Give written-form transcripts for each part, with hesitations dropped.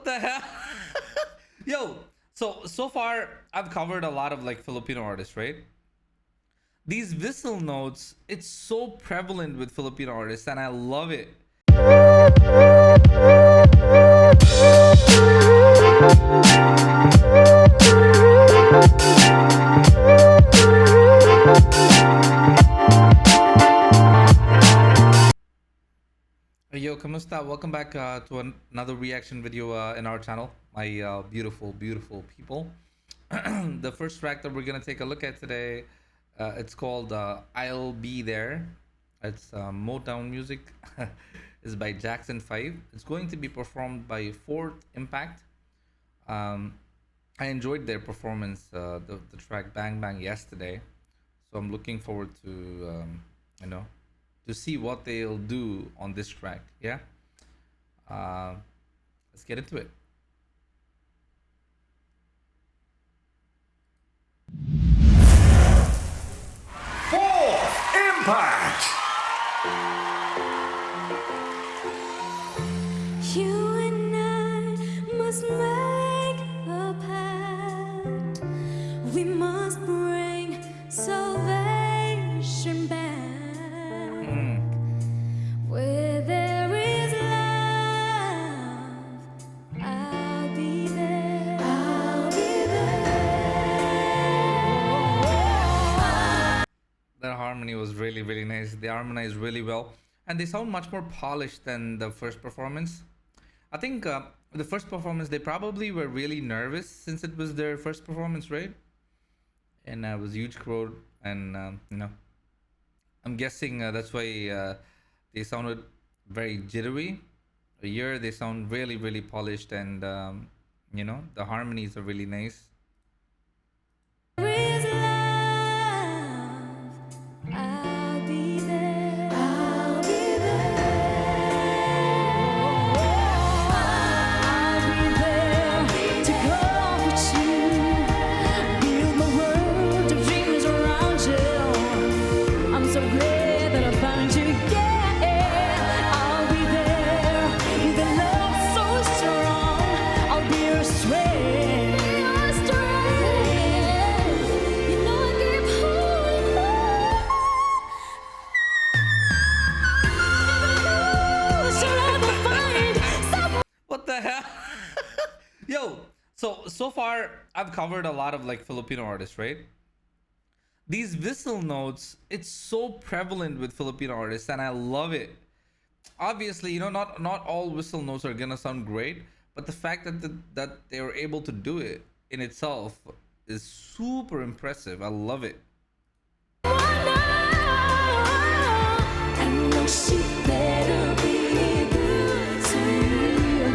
the hell? Yo, so far I've covered a lot of like Filipino artists, right? These whistle notes, it's so prevalent with Filipino artists, and I love it. Yo, kamusta? Welcome back to another reaction video in our channel, my beautiful people. The first track that we're gonna take a look at today, it's called "I'll Be There." It's Motown music. It's by Jackson 5. It's going to be performed by Fourth Impact. I enjoyed their performance, the track "Bang Bang" yesterday, so I'm looking forward to to see what they'll do on this track. Yeah, let's get into it. Fourth Impact. You and I must make a pact. We must bring salvation back. Where there is love, I'll be there. I'll be there. Their harmony was really nice. They harmonized really well, and they sound much more polished than the first performance. I think the first performance, they probably were really nervous since it was their first performance, right? And it was a huge crowd, and I'm guessing that's why they sounded very jittery. Here they sound really polished, and the harmonies are really nice. There is love, I'll be there. I'll be there. I'll be there to comfort you. Build my world of dreams around you. I'm so glad that I found you. Yeah, I'll be there with a love so strong. I'll be your strength. You know I keep holding on. Should ever find someone. What the hell? Yo, so far I've covered a lot of like Filipino artists, right? These whistle notes, it's so prevalent with Filipino artists, and I love it. Obviously, not all whistle notes are gonna sound great, but the fact that they were able to do it in itself is super impressive. I love it. I know she better be good to you.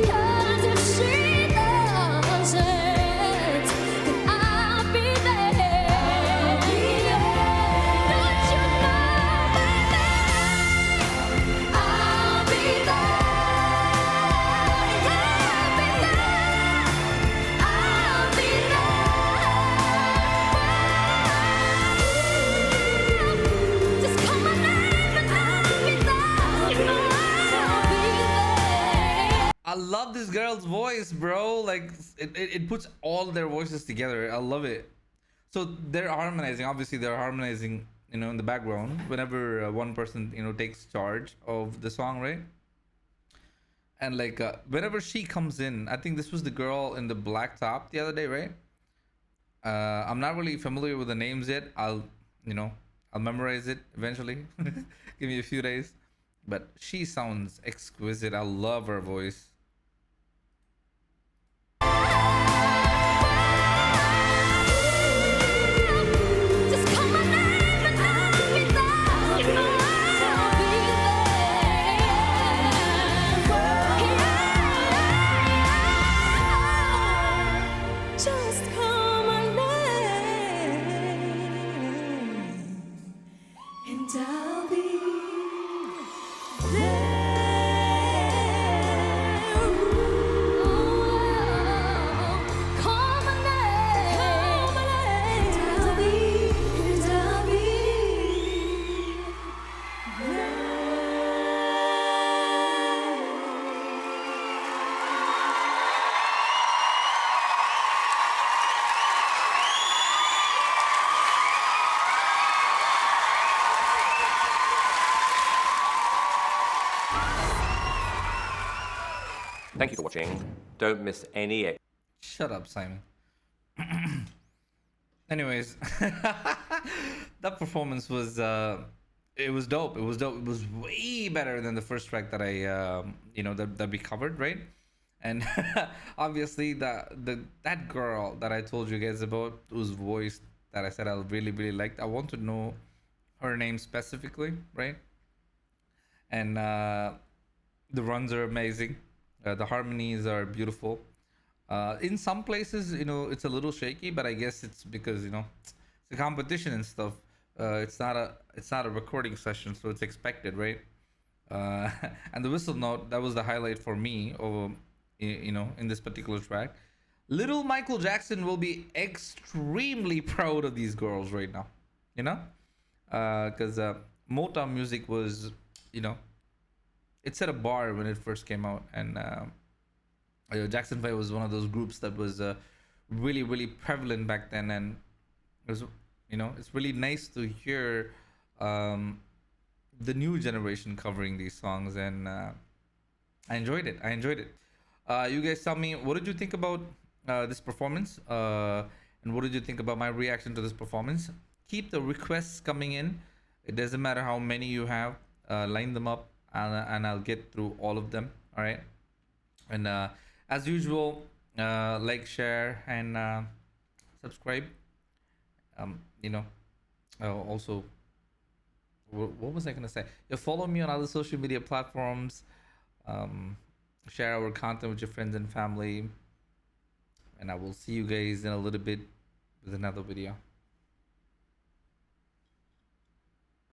'Cause if she doesn't, then I'll be there. Don't you know, baby? I'll be there. I'll be there. Just call my name and I'll be there. You know I'll be there. I love this girl's voice, bro. Like it puts all their voices together. I love it. So they're harmonizing. Obviously, they're harmonizing, in the background whenever one person, takes charge of the song, right? And like whenever she comes in, I think this was the girl in the black top the other day, right? I'm not really familiar with the names yet. I'll memorize it eventually. Give me a few days. But she sounds exquisite. I love her voice. Just call my name and I'll be there. You know I'll be there. Just call my name and I'll be there. Call my name and I'll be there. Thank you for watching. Don't miss any. Shut up, Simon. Anyways, that performance was it was dope. It was dope. It was way better than the first track that I that we covered, right? And obviously that girl that I told you guys about, whose voice that I said I really liked. I want to know her name specifically, right? And the runs are amazing. The harmonies are beautiful. In some places, it's a little shaky, but I guess it's because it's a competition and stuff. It's not a recording session, so it's expected, right? Uh, and the whistle note, that was the highlight for me, in this particular track. Little Michael Jackson will be extremely proud of these girls right now, you know, because Motown music was, you know, it set a bar when it first came out, and Jackson 5 was one of those groups that was really prevalent back then, and it was, it's really nice to hear um, the new generation covering these songs, and I enjoyed it. You guys tell me, what did you think about this performance, and what did you think about my reaction to this performance? Keep the requests coming in. It doesn't matter how many you have. Line them up, and I'll get through all of them. All right. And as usual, like, share, and subscribe. Um, you know. Also, what was I gonna say? Yeah, follow me on other social media platforms. Um, Share our content with your friends and family. And I will see you guys in a little bit with another video.